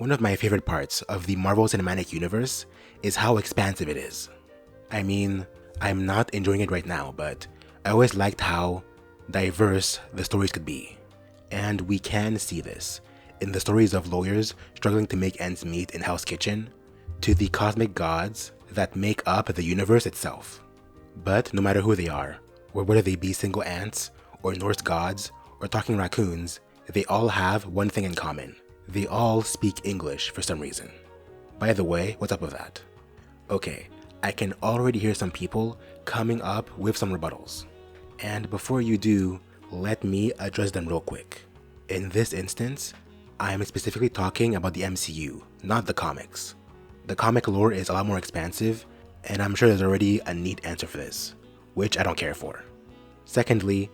One of my favorite parts of the Marvel Cinematic Universe is how expansive it is. I mean, I'm not enjoying it right now, but I always liked how diverse the stories could be. And we can see this in the stories of lawyers struggling to make ends meet in Hell's Kitchen, to the cosmic gods that make up the universe itself. But no matter who they are, or whether they be single ants, or Norse gods, or talking raccoons, they all have one thing in common. They all speak English for some reason. By the way, what's up with that? Okay, I can already hear some people coming up with some rebuttals. And before you do, let me address them real quick. In this instance, I'm specifically talking about the MCU, not the comics. The comic lore is a lot more expansive, and I'm sure there's already a neat answer for this, which I don't care for. Secondly,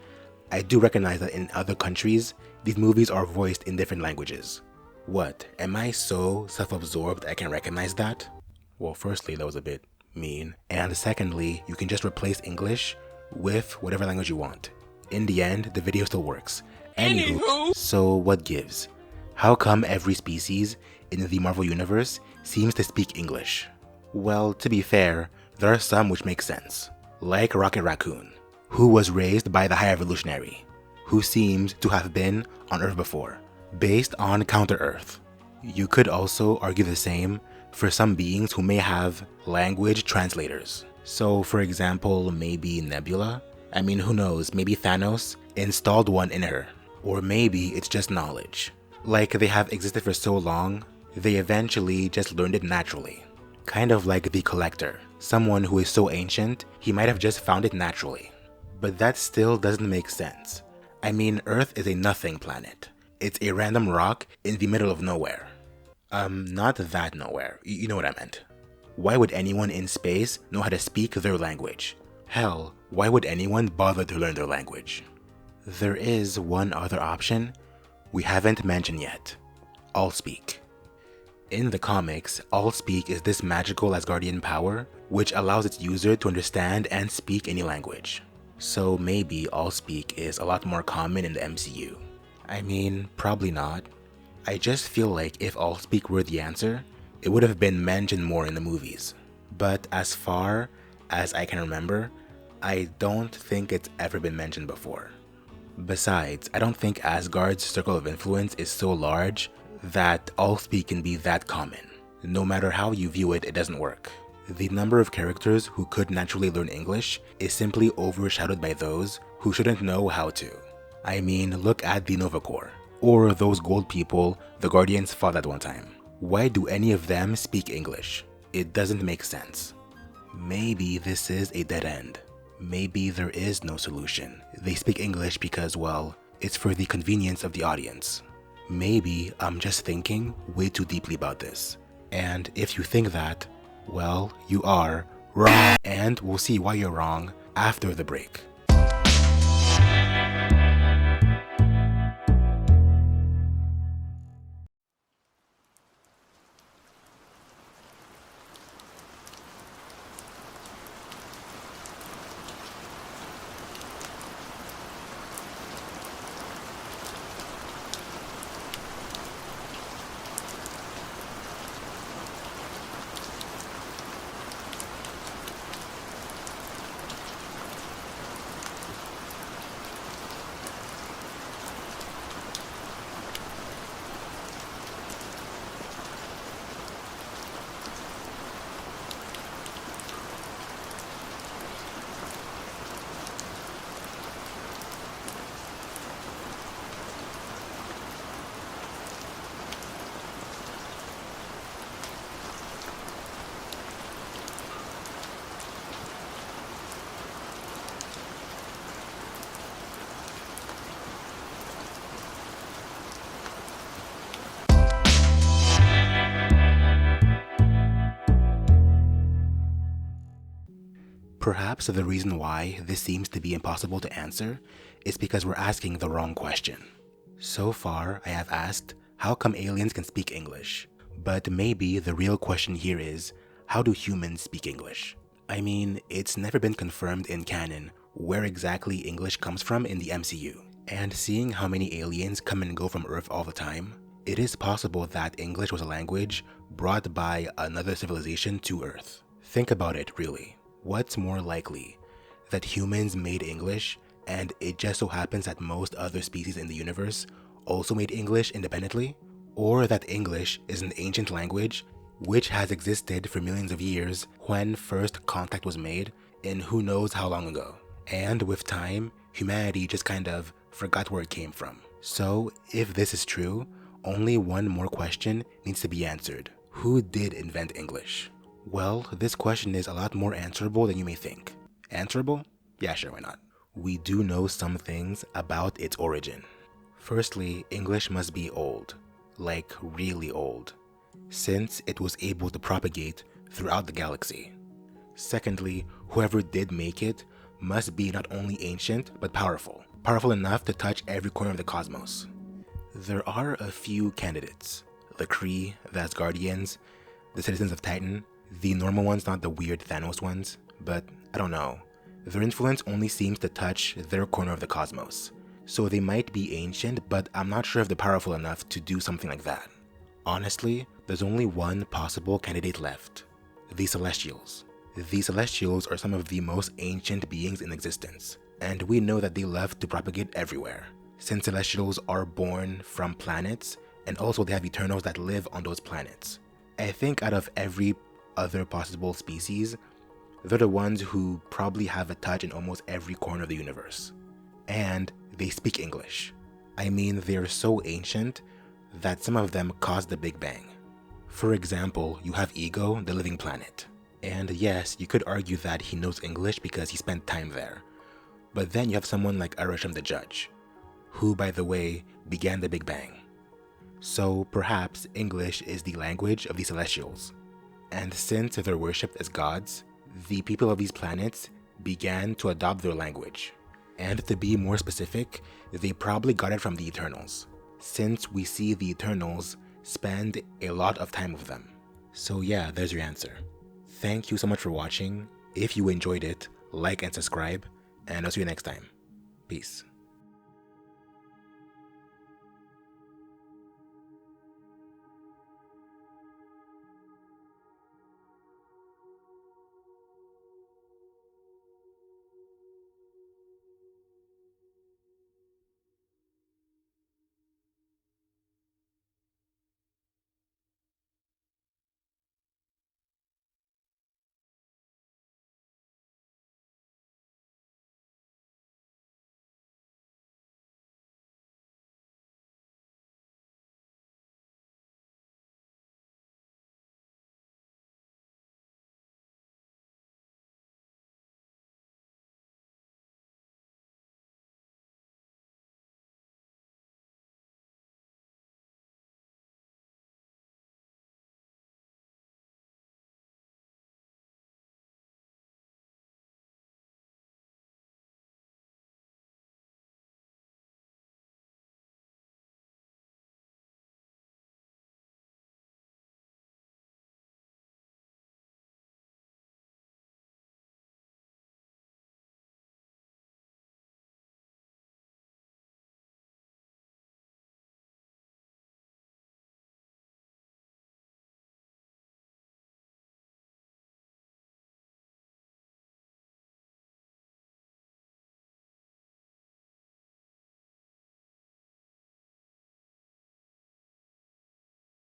I do recognize that in other countries, these movies are voiced in different languages. What, am I so self-absorbed I can recognize that? Well, firstly, that was a bit mean. And secondly, you can just replace English with whatever language you want. In the end, the video still works. Anywho, so what gives? How come every species in the Marvel Universe seems to speak English? Well, to be fair, there are some which make sense. Like Rocket Raccoon, who was raised by the High Evolutionary, who seems to have been on Earth before, based on Counter-Earth. You could also argue the same for some beings who may have language translators. So for example, maybe Nebula? I mean, who knows, maybe Thanos installed one in her. Or maybe it's just knowledge. Like they have existed for so long, they eventually just learned it naturally. Kind of like the Collector, someone who is so ancient, he might have just found it naturally. But that still doesn't make sense. I mean, Earth is a nothing planet. It's a random rock in the middle of nowhere. Not that nowhere, you know what I meant. Why would anyone in space know how to speak their language? Hell, why would anyone bother to learn their language? There is one other option we haven't mentioned yet. Allspeak. In the comics, Allspeak is this magical Asgardian power which allows its user to understand and speak any language. So maybe Allspeak is a lot more common in the MCU. I mean, probably not. I just feel like if Allspeak were the answer, it would have been mentioned more in the movies. But as far as I can remember, I don't think it's ever been mentioned before. Besides, I don't think Asgard's circle of influence is so large that Allspeak can be that common. No matter how you view it, it doesn't work. The number of characters who could naturally learn English is simply overshadowed by those who shouldn't know how to. I mean, look at the Nova Corps, or those gold people the Guardians fought at one time. Why do any of them speak English? It doesn't make sense. Maybe this is a dead end. Maybe there is no solution. They speak English because, well, it's for the convenience of the audience. Maybe I'm just thinking way too deeply about this. And if you think that, well, you are wrong. And we'll see why you're wrong after the break. Perhaps the reason why this seems to be impossible to answer is because we're asking the wrong question. So far, I have asked, how come aliens can speak English? But maybe the real question here is, how do humans speak English? I mean, it's never been confirmed in canon where exactly English comes from in the MCU. And seeing how many aliens come and go from Earth all the time, It is possible that English was a language brought by another civilization to Earth. Think about it, really. What's more likely? That humans made English, and it just so happens that most other species in the universe also made English independently? Or that English is an ancient language which has existed for millions of years when first contact was made in who knows how long ago. And with time, humanity just kind of forgot where it came from. So, if this is true, only one more question needs to be answered. Who did invent English? Well, this question is a lot more answerable than you may think. Answerable? Yeah, sure, why not? We do know some things about its origin. Firstly, English must be old. Like, really old. Since it was able to propagate throughout the galaxy. Secondly, whoever did make it must be not only ancient, but powerful. Powerful enough to touch every corner of the cosmos. There are a few candidates. The Kree, the Asgardians, the citizens of Titan, the normal ones, not the weird Thanos ones, but I don't know. Their influence only seems to touch their corner of the cosmos. So they might be ancient, but I'm not sure if they're powerful enough to do something like that. Honestly, there's only one possible candidate left. The Celestials. The Celestials are some of the most ancient beings in existence, and we know that they love to propagate everywhere, since Celestials are born from planets, and also they have Eternals that live on those planets. I think out of every other possible species, they're the ones who probably have a touch in almost every corner of the universe. And they speak English. I mean, they're so ancient that some of them caused the Big Bang. For example, you have Ego, the living planet. And yes, you could argue that he knows English because he spent time there. But then you have someone like Arasham the Judge, who, by the way, began the Big Bang. So perhaps English is the language of the Celestials. And since they're worshipped as gods, the people of these planets began to adopt their language. And to be more specific, they probably got it from the Eternals, since we see the Eternals spend a lot of time with them. So yeah, there's your answer. Thank you so much for watching. If you enjoyed it, like and subscribe, and I'll see you next time. Peace.